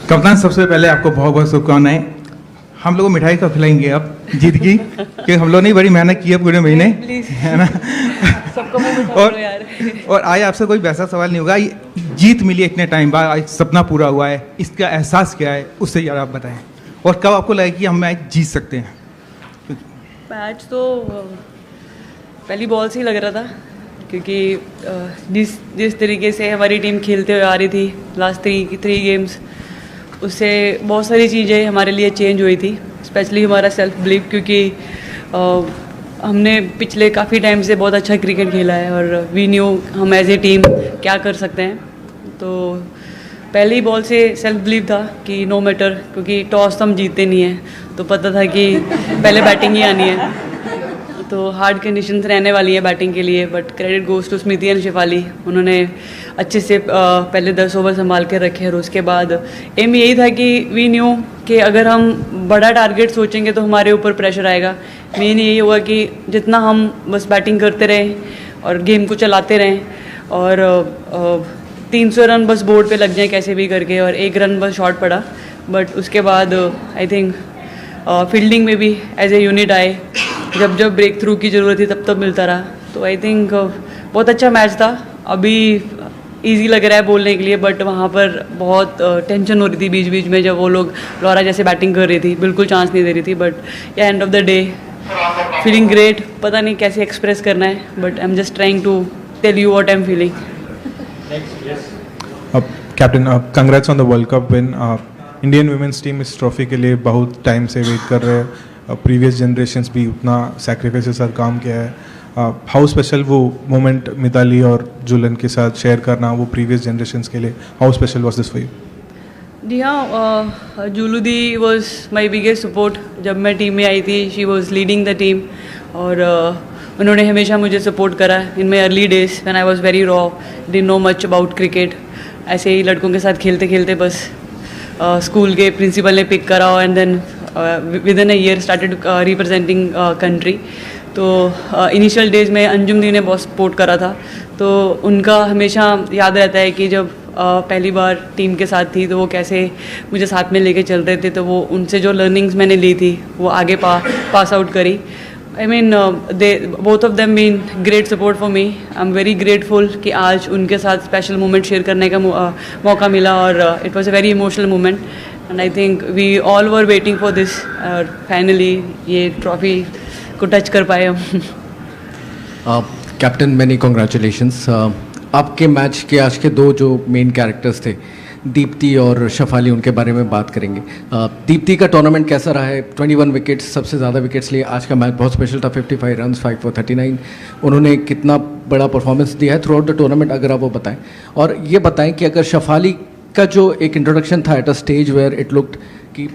कप्तान, सबसे पहले आपको बहुत बहुत शुभकामनाएं। हम लोग को मिठाई कब खिलाएंगे आप जीत की? क्योंकि हम लोग ने बड़ी मेहनत की है पूरे महीने, है ना? सबको मुंह मिठा करो यार। और आज आपसे कोई वैसा सवाल नहीं होगा। जीत मिली इतने टाइम बाद, आज सपना पूरा हुआ है, इसका एहसास क्या है उससे यार आप बताएं। और कब आपको लगा कि हम मैच जीत सकते हैं? मैच तो पहली बॉल से ही लग रहा था, क्योंकि जिस तरीके से हमारी टीम खेलते हुए आ रही थी लास्ट थ्री गेम्स, उससे बहुत सारी चीज़ें हमारे लिए चेंज हुई थी, स्पेशली हमारा सेल्फ बिलीव, क्योंकि हमने पिछले काफ़ी टाइम से बहुत अच्छा क्रिकेट खेला है और वी न्यू हम एज ए टीम क्या कर सकते हैं। तो पहली बॉल से सेल्फ बिलीव था कि नो मैटर, क्योंकि टॉस तो हम जीतते नहीं हैं, तो पता था कि पहले बैटिंग ही आनी है, तो हार्ड कंडीशंस रहने वाली है बैटिंग के लिए। But credit goes to Smriti and Shefali, उन्होंने अच्छे से पहले 10 ओवर संभाल के रखे और उसके बाद एम यही था कि वी न्यू कि अगर हम बड़ा टारगेट सोचेंगे तो हमारे ऊपर प्रेशर आएगा। मेन यही होगा कि जितना हम बस बैटिंग करते रहें और गेम को चलाते रहें और 300 रन बस बोर्ड पे लग जाएं कैसे भी करके, और 1 रन बस शॉर्ट पड़ा। बट उसके बाद आई थिंक फील्डिंग में भी एज ए यूनिट आए, जब ब्रेक थ्रू की ज़रूरत थी तब मिलता रहा। तो आई थिंक बहुत अच्छा मैच था। अभी इजी लग रहा है बोलने के लिए, बट वहाँ पर बहुत टेंशन हो रही थी बीच बीच में, जब वो लोग लॉरा जैसे बैटिंग कर रही थी, बिल्कुल चांस नहीं दे रही थी। But yeah end of the day feeling great, पता नहीं कैसे एक्सप्रेस करना है, but I am just trying to tell you what I am feeling. Captain, congrats on the world cup win. Indian women's team इस trophy के लिए बहुत time से वेट कर रहे हैं। प्रीवियस जनरेशन्स भी उतना सैक्रिफाइस के साथ काम किया है। हाउ स्पेशल वो मोमेंट मिताली और जुलन के साथ शेयर करना, वो प्रीवियस जनरेशन्स के लिए how special was this for you? जी हाँ, जुलू दी वॉज माई बिगेस्ट सपोर्ट। जब मैं टीम में आई थी, she was leading the team, और उन्होंने हमेशा मुझे सपोर्ट करा in my early days when I was very raw, didn't know much about cricket. ऐसे ही लड़कों के साथ खेलते खेलते बस स्कूल के प्रिंसिपल ने पिक करा, and then within a year started representing country. तो इनिशियल डेज में अंजुम दी ने बहुत सपोर्ट करा था, तो उनका हमेशा याद रहता है कि जब पहली बार टीम के साथ थी तो वो कैसे मुझे साथ में लेके चल रहे थे। तो वो उनसे जो लर्निंग्स मैंने ली थी वो आगे पास आउट करी। I mean they both of them been great support for me. I am very grateful कि आज उनके साथ स्पेशल मोमेंट शेयर करने का मौका मिला, और it was a very emotional moment, and I think we all were waiting for this, और फाइनली ये ट्रॉफी को टच कर पाए हम। Captain, many congratulations. आपके मैच के आज के 2 जो मेन कैरेक्टर्स थे, दीप्ति और शफाली, उनके बारे में बात करेंगे। दीप्ति का टूर्नामेंट कैसा रहा है? 21 विकेट्स, सबसे ज़्यादा विकेट्स लिए। आज का मैच बहुत स्पेशल था, 55 रन्स, 5 for 39। उन्होंने कितना बड़ा परफॉर्मेंस दिया है थ्रू आउट द टूर्नामेंट, अगर आप वो बताएं। और ये बताएं कि अगर शफाली का जो एक इंट्रोडक्शन था at a stage where it looked कि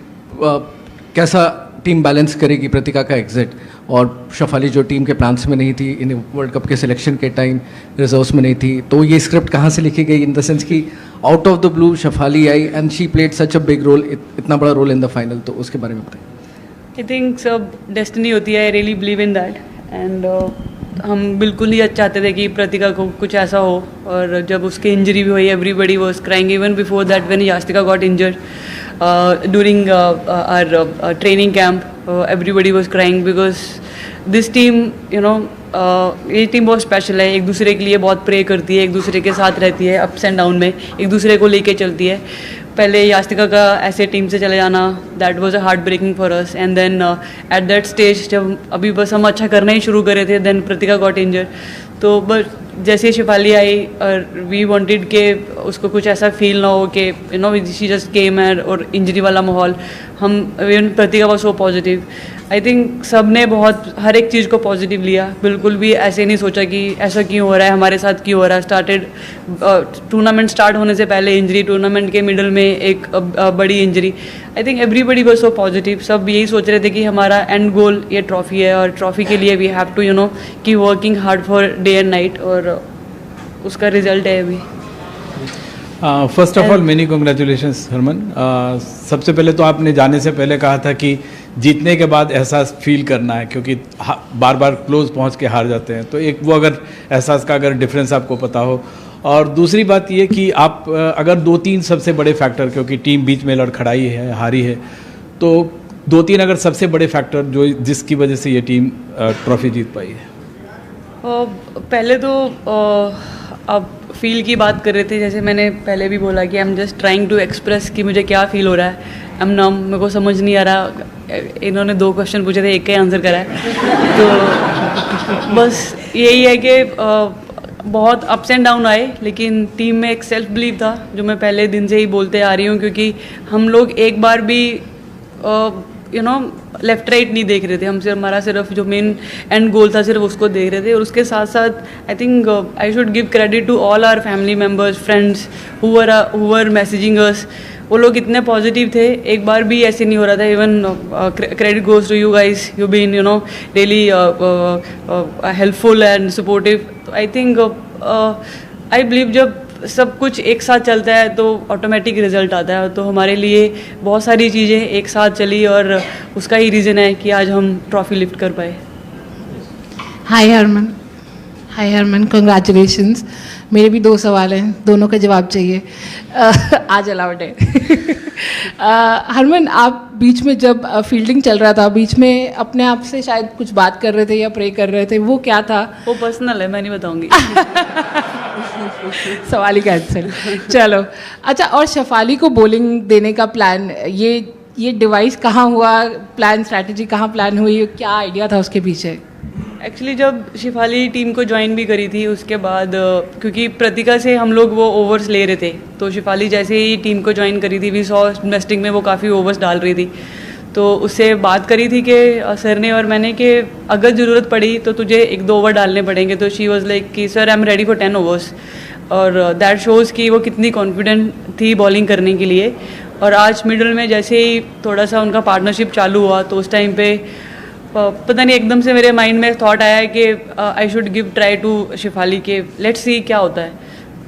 कैसा टीम बैलेंस करेगी प्रतिका का एग्जिट, और शफाली जो टीम के प्लान्स में नहीं थी, इन वर्ल्ड कप के सिलेक्शन के टाइम रिजर्व्स में नहीं थी, तो ये स्क्रिप्ट कहाँ से लिखी गई? इन द सेंस कि out of the blue Shafali आई and she played such a big role, इतना बड़ा रोल इन द फाइनल, तो उसके बारे में बताएं। आई थिंक सब डेस्टिनी होती है, I really believe in that, and हम बिल्कुल ही चाहते थे कि प्रतिका को कुछ ऐसा हो, और जब उसकी इंजरी भी हुई, everybody was crying. Even before that when Yastika got injured during our training camp, everybody was crying because this team, you know, ये टीम बहुत स्पेशल है, एक दूसरे के लिए बहुत प्रे करती है, एक दूसरे के साथ रहती है अप्स एंड डाउन में, एक दूसरे को लेके चलती है। पहले यास्तिका का ऐसे टीम से चले जाना, that was a heartbreaking for us, and then at that stage जब अभी बस हम अच्छा करना ही शुरू करे थे, देन प्रतिका गॉट इंजर्ड। तो बस जैसे शेफाली आई, और वी वांटेड के उसको कुछ ऐसा फील ना हो कि you know she just came और इंजरी वाला माहौल। हम even Pratika was so positive. I think सब ने बहुत हर एक चीज़ को पॉजिटिव लिया, बिल्कुल भी ऐसे नहीं सोचा कि ऐसा क्यों हो रहा है, हमारे साथ क्यों हो रहा है। स्टार्टेड टूर्नामेंट स्टार्ट होने से पहले इंजरी, टूर्नामेंट के मिडल में एक बड़ी injury. I think everybody was so positive, सब यही सोच रहे थे कि हमारा एंड गोल ये ट्रॉफी है, और ट्रॉफी के लिए we have to you know keep working hard for day and night, और उसका रिजल्ट है अभी। First of all many congratulations Harman. सबसे पहले तो आपने जाने से पहले कहा था कि जीतने के बाद एहसास फील करना है, क्योंकि बार बार क्लोज पहुंच के हार जाते हैं, तो एक वो अगर एहसास का अगर डिफरेंस आपको पता हो। और दूसरी बात ये कि आप अगर 2-3 सबसे बड़े फैक्टर, क्योंकि टीम बीच में लड़खड़ाई है, हारी है, तो 2-3 अगर सबसे बड़े फैक्टर जो जिसकी वजह से ये टीम ट्रॉफी जीत पाई है। पहले तो आप फील की बात कर रहे थे, जैसे मैंने पहले भी बोला कि I am just trying to express कि मुझे क्या फील हो रहा है। आई एम नम, मेरे को समझ नहीं आ रहा। इन्होंने 2 क्वेश्चन पूछे थे, एक का ही आंसर करा है। तो बस यही है कि बहुत अप्स एंड डाउन आए, लेकिन टीम में एक सेल्फ बिलीव था जो मैं पहले दिन से ही बोलते आ रही हूँ, क्योंकि हम लोग एक बार भी लेफ्ट राइट नहीं देख रहे थे। हम सिर्फ हमारा सिर्फ जो मेन एंड गोल था सिर्फ उसको देख रहे थे। और उसके साथ साथ I think I should give credit to all our family members, friends who were messaging us. वो लोग इतने पॉजिटिव थे, एक बार भी ऐसे नहीं हो रहा था। Even credit goes to you guys, you been really helpful and supportive. तो आई थिंक आई बिलीव जब सब कुछ एक साथ चलता है तो ऑटोमेटिक रिजल्ट आता है। तो हमारे लिए बहुत सारी चीज़ें एक साथ चली और उसका ही रीज़न है कि आज हम ट्रॉफी लिफ्ट कर पाए। हाय हरमन, कंग्रेचुलेशंस। मेरे भी 2 सवाल हैं, दोनों का जवाब चाहिए। आज अलाउड है। हरमन, आप बीच में जब फील्डिंग चल रहा था, बीच में अपने आप से शायद कुछ बात कर रहे थे या प्रे कर रहे थे, वो क्या था? वो पर्सनल है, मैं नहीं बताऊंगी। सवाल ही कैंसिल। चलो अच्छा, और शेफाली को बॉलिंग देने का प्लान, ये डिवाइस कहाँ हुआ, प्लान स्ट्रैटेजी कहाँ प्लान हुई, क्या आइडिया था उसके पीछे? एक्चुअली जब शेफाली टीम को ज्वाइन भी करी थी उसके बाद, क्योंकि प्रतिका से हम लोग वो ओवर्स ले रहे थे, तो शेफाली जैसे ही टीम को ज्वाइन करी थी, वी सॉ इन्वेस्टिंग में वो काफ़ी ओवर्स डाल रही थी। तो उससे बात करी थी कि सर ने और मैंने कि अगर ज़रूरत पड़ी तो तुझे 1-2 ओवर डालने पड़ेंगे। तो शी वॉज लाइक कि sir I am ready for 10 overs. और दैट शोज़ कि वो कितनी कॉन्फिडेंट थी बॉलिंग करने के लिए। और आज मिडल में जैसे ही थोड़ा सा उनका पार्टनरशिप चालू हुआ तो उस टाइम पे पता नहीं एकदम से मेरे माइंड में थॉट आया कि I should give try to Shefali के लेट्स सी क्या होता है।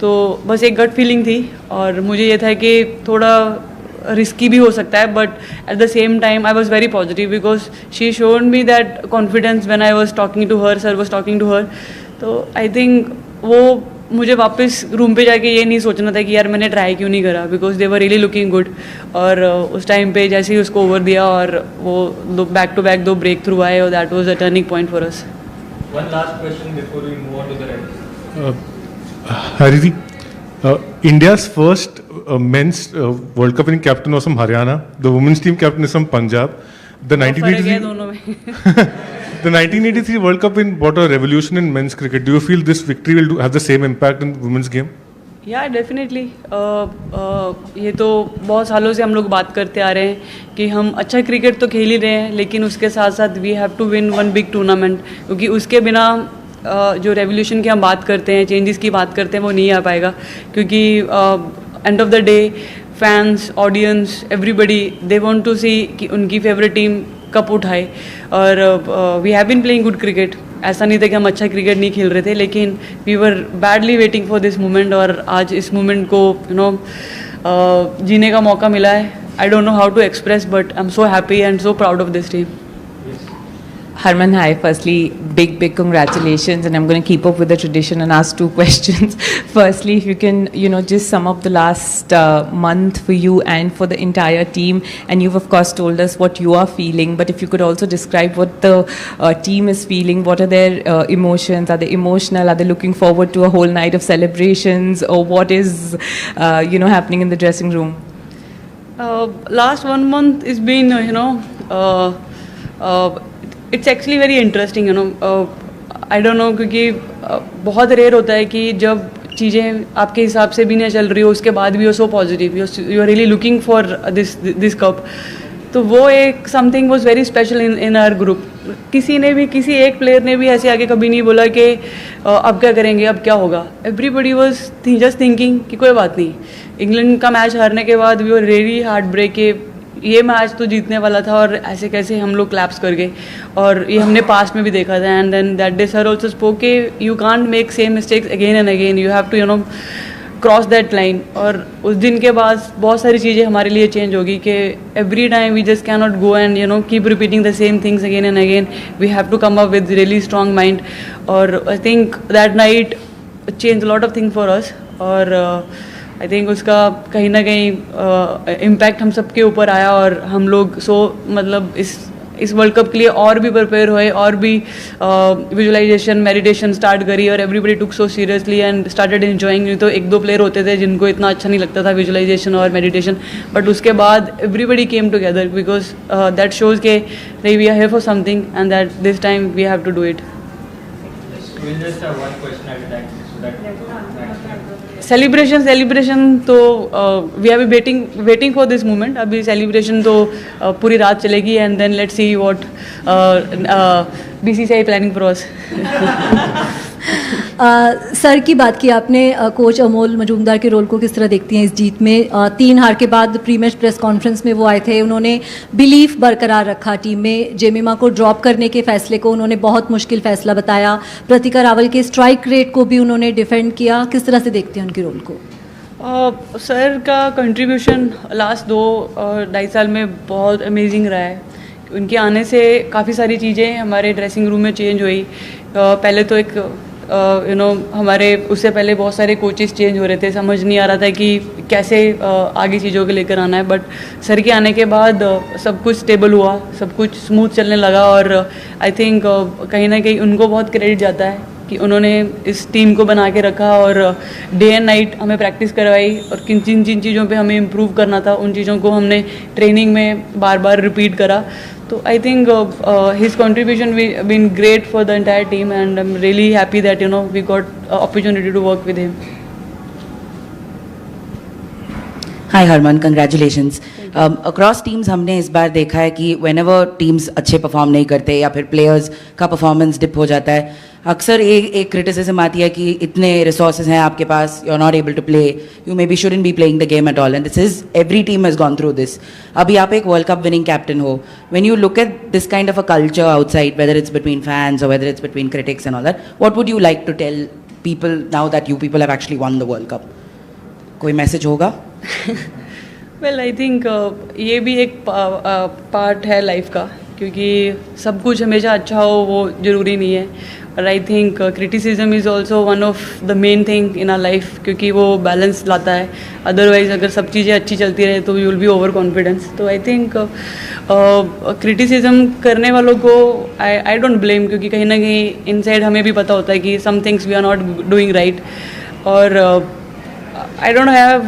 तो बस एक गट फीलिंग थी और मुझे ये था कि थोड़ा रिस्की भी हो सकता है, but at the same time I was very positive because she showed me that confidence when I was talking to her, sir was talking to her. तो आई थिंक वो मुझे वापस रूम पे जाके ये नहीं सोचना था कि यार मैंने ट्राई क्यों नहीं करा, because they were really looking good. और उस टाइम पे जैसे ही उसको ओवर दिया और वो back to back 2 breakthrough आए और that was a turning point for us. One last question before we move on to the rest. Hariri, India's first men's World Cup winning captain was from Haryana. The women's team captain is from Punjab. The 1983 दोनों में the 1983 World Cup brought a revolution in men's cricket. Do you feel this victory will have the same impact in women's game? या definitely ये तो बहुत सालों से हम लोग बात करते आ रहे हैं कि हम अच्छा क्रिकेट तो खेल ही रहे हैं, लेकिन उसके साथ साथ we have to win 1 big tournament, क्योंकि उसके बिना जो रेवोल्यूशन की हम बात करते हैं, चेंजेस की बात करते हैं, वो नहीं आ पाएगा। क्योंकि end of the day fans, audience, everybody they want to see कि उनकी फेवरेट टीम कप उठाए। और we have been playing good cricket, ऐसा नहीं था कि हम अच्छा क्रिकेट नहीं खेल रहे थे, लेकिन we were badly waiting for this moment. और आज इस मोमेंट को जीने का मौका मिला है। I don't know how to express, but I am so happy and so proud of this team. Harman, hi. Firstly, big congratulations, and I'm going to keep up with the tradition and ask 2 questions. Firstly, if you can, just sum up the last month for you and for the entire team, and you've of course told us what you are feeling, but if you could also describe what the team is feeling, what are their emotions? Are they emotional? Are they looking forward to a whole night of celebrations, or what is, happening in the dressing room? Last 1 month has been, it's actually very interesting, I don't no, क्योंकि बहुत rare होता है कि जब चीज़ें आपके हिसाब से भी नहीं चल रही हो उसके बाद भी हो so positive, you are really looking for this cup. तो वो एक something was very special in our group. किसी एक प्लेयर ने भी ऐसे आगे कभी नहीं बोला कि अब क्या करेंगे, अब क्या होगा। एवरीबडी वाज जस्ट थिंकिंग कि कोई बात नहीं। इंग्लैंड का मैच हारने के बाद we were really heart break के ये मैच तो जीतने वाला था और ऐसे कैसे हम लोग क्लैप्स कर गए। और ये हमने पास्ट में भी देखा था। And then that day sir also spoke के you can't make same mistakes again and again, you have to cross that line. और उस दिन के बाद बहुत सारी चीज़ें हमारे लिए चेंज होगी कि every time we just can not go and keep repeating the same things again and again, we have to come up with really strong mind. और I think that night change lot of thing for us. और I think उसका कहीं ना कहीं impact हम सबके ऊपर आया और हम लोग मतलब इस वर्ल्ड कप के लिए और भी प्रिपेयर हुए और भी विजुअलाइजेशन मेडिटेशन स्टार्ट करी और everybody took so seriously and started enjoying. नहीं तो एक दो प्लेयर होते थे जिनको इतना अच्छा नहीं लगता था विजुअलाइजेशन और मेडिटेशन, बट उसके बाद everybody came together because that shows के नहीं we are here for something and that this time we have to do it. We'll just have one question at a time so that celebration तो we are be waiting for this moment. अभी celebration तो पूरी रात चलेगी and then let's see what BCCI planning for us. Sir की बात की आपने, कोच अमोल मजूमदार के रोल को किस तरह देखती हैं इस जीत में? 3 हार के बाद प्री मैच प्रेस कॉन्फ्रेंस में वो आए थे, उन्होंने बिलीफ बरकरार रखा टीम में, जेमिमा को ड्रॉप करने के फैसले को उन्होंने बहुत मुश्किल फैसला बताया, प्रतिका रावल के स्ट्राइक रेट को भी उन्होंने डिफेंड किया। किस तरह से देखते हैं उनके रोल को? सर का कंट्रीब्यूशन लास्ट 2-2.5 साल में बहुत अमेजिंग रहा है। उनके आने से काफ़ी सारी चीज़ें हमारे ड्रेसिंग रूम में चेंज हुई। पहले तो एक हमारे उससे पहले बहुत सारे कोचेस चेंज हो रहे थे, समझ नहीं आ रहा था कि कैसे आगे चीज़ों को लेकर आना है, बट सर के आने के बाद सब कुछ स्टेबल हुआ, सब कुछ स्मूथ चलने लगा और आई थिंक कहीं ना कहीं उनको बहुत क्रेडिट जाता है कि उन्होंने इस टीम को बना के रखा और डे एंड नाइट हमें प्रैक्टिस करवाई और जिन जिन चीज़ों पे हमें इम्प्रूव करना था उन चीज़ों को हमने ट्रेनिंग में बार बार रिपीट करा। तो I think his contribution been great for the entire team and I am really happy that we got opportunity to work with him. Hi Harman, congratulations. Across teams हमने इस बार देखा है कि व्हेनेवर टीम्स अच्छे perform नहीं करते या फिर प्लेयर्स का परफॉर्मेंस डिप हो जाता है, अक्सर एक क्रिटिसिज्म आती है कि इतने रिसोर्सेज हैं आपके पास, you are not able to play, you may be shouldn't be playing the game at all, and this is every team has gone through this. अभी आप एक वर्ल्ड कप विनिंग कैप्टन हो, when you look at this kind of a culture outside, whether it's between fans और whether it's between critics and all that, what would you like to tell people now that you people have actually one the world cup? कोई message होगा? Well I think ये भी एक part है life का, क्योंकि सब कुछ हमेशा अच्छा हो वो ज़रूरी नहीं है, और I think criticism is also one of the main thing in our life, क्योंकि वो बैलेंस लाता है। अदरवाइज अगर सब चीज़ें अच्छी चलती रहे तो you will be over confidence. तो आई थिंक क्रिटिसिज्म करने वालों को आई डोंट ब्लेम, क्योंकि कहीं ना कहीं इनसाइड हमें भी पता होता है कि some things we are not doing right, और I don't have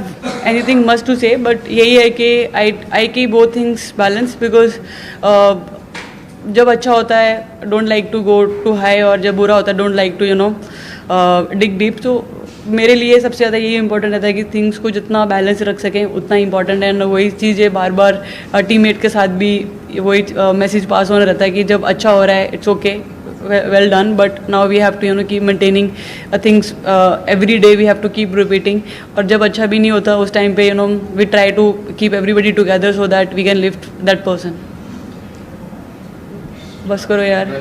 anything much to say, but यही है कि I keep both things balance, because जब अच्छा होता है don't like to go too high, और जब बुरा होता है don't like to dig deep. तो मेरे लिए सबसे ज़्यादा यही इंपॉर्टेंट रहता है कि थिंग्स को जितना बैलेंस रख सकें उतना इंपॉर्टेंट है, एंड वही चीज़ें बार बार टीममेट के साथ भी वही मैसेज पास होना रहता है कि जब अच्छा हो रहा है it's okay, well done, but now we have to keep maintaining things every day, we have to keep repeating, और जब अच्छा भी नहीं होता उस टाइम पे we try to keep everybody together so that we can lift that person. बस करो यार।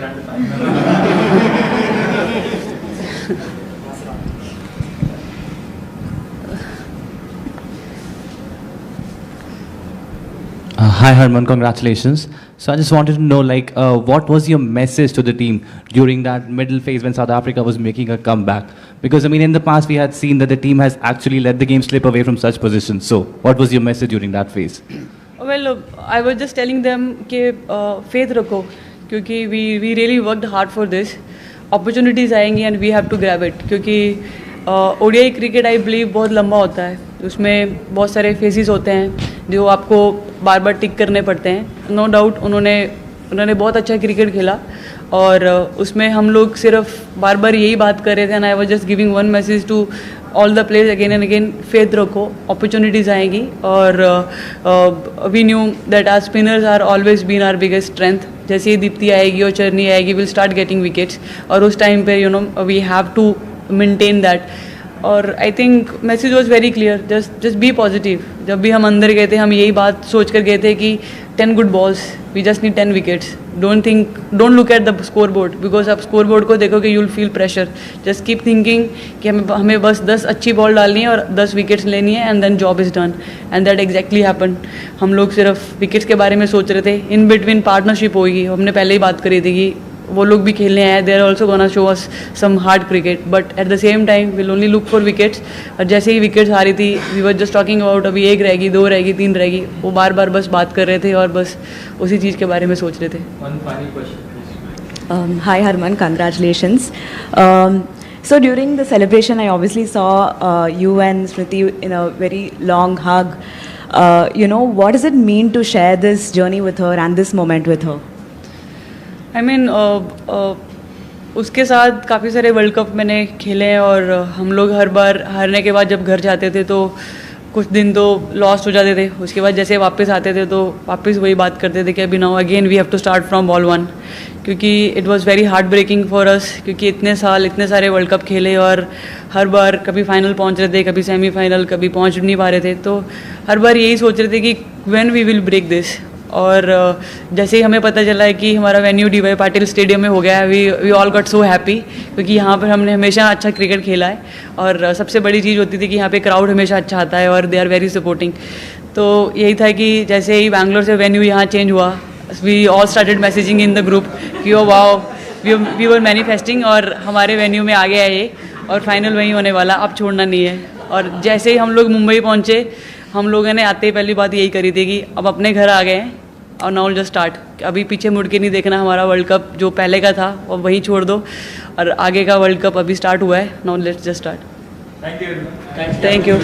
Hi Harman, congratulations. So I just wanted to know, what was your message to the team during that middle phase when South Africa was making a comeback? Because I mean, in the past we had seen that the team has actually let the game slip away from such positions. So what was your message during that phase? Well, I was just telling them कि faith रखो, क्योंकि we really worked hard for this. Opportunities आएंगी and we have to grab it, क्योंकि ODI cricket I believe बहुत लंबा होता है, उसमें बहुत सारे फेजेस होते हैं जो आपको बार बार टिक करने पड़ते हैं। नो डाउट उन्होंने बहुत अच्छा क्रिकेट खेला, और उसमें हम लोग सिर्फ बार बार यही बात कर रहे थे, and I was just giving one message to all the players again and again, faith रखो, अपॉर्चुनिटीज़ आएंगी, और we knew that our spinners are always been our biggest strength. जैसे ही दीप्ति आएगी और चरनी आएगी, विल स्टार्ट गेटिंग विकेट्स, और उस टाइम पे we have to maintain that. और I think message was very clear, just be positive. जब भी हम अंदर गए थे हम यही बात सोच कर गए थे कि 10 good balls, we just need 10 wickets, don't look at the scoreboard, because आप स्कोर बोर्ड को देखोगे you will feel pressure. Just keep thinking कि हमें बस 10 अच्छी बॉल डालनी है और 10 विकेट्स लेनी है, and then job is done, and that exactly happen. हम लोग सिर्फ विकेट्स के बारे में सोच रहे थे, इन बिटवीन पार्टनरशिप होगी, हमने पहले ही बात करी थी कि वो लोग भी खेलने आए, they are also gonna show us some hard cricket, but at the same time will only look for wickets. और जैसे ही विकेट्स आ रही थी, we were just talking about अभी 1 रहेगी, 2 रहेगी, 3 रहेगी, वो बार बार बस बात कर रहे थे और बस उसी चीज़ के बारे में सोच रहे थे। One final question. Hi Harman, congratulations. So during the celebration, I obviously saw you and Smriti in a very long hug. What does it mean to share this journey with her and this moment with her? I mean, उसके साथ काफ़ी सारे world cup मैंने खेले हैं और हम लोग हर बार हारने के बाद जब घर जाते थे तो कुछ दिन तो लॉस्ट हो जाते थे, उसके बाद जैसे वापस आते थे तो वापस वही बात करते थे कि अभी now again we have to start from ball 1, क्योंकि it was very heartbreaking for us, क्योंकि इतने साल इतने सारे वर्ल्ड कप खेले और हर बार कभी फाइनल पहुंच रहे थे, कभी सेमीफाइनल, कभी पहुंच नहीं पा रहे थे, तो हर बार यही सोच रहे थे कि when we will break this. और जैसे ही हमें पता चला है कि हमारा वेन्यू DY पाटिल स्टेडियम में हो गया है, we all got so happy, क्योंकि यहाँ पर हमने हमेशा अच्छा क्रिकेट खेला है और सबसे बड़ी चीज़ होती थी कि यहाँ पे क्राउड हमेशा अच्छा आता है और दे आर वेरी सपोर्टिंग। तो यही था कि जैसे ही बैंगलोर से वेन्यू यहाँ चेंज हुआ, we all started messaging in the group कि oh wow, we were manifesting और हमारे वेन्यू में आ गया है ये और फाइनल वहीं होने वाला, अब छोड़ना नहीं है। और जैसे ही हम लोग मुंबई पहुँचे, हम लोगों ने आते ही पहली बात यही करी थी कि अब अपने घर आ गए हैं और नाउ जस्ट स्टार्ट, अभी पीछे मुड़ के नहीं देखना, हमारा वर्ल्ड कप जो पहले का था वो वहीं छोड़ दो और आगे का वर्ल्ड कप अभी स्टार्ट हुआ है, now let's just start. Thank you. Thank you.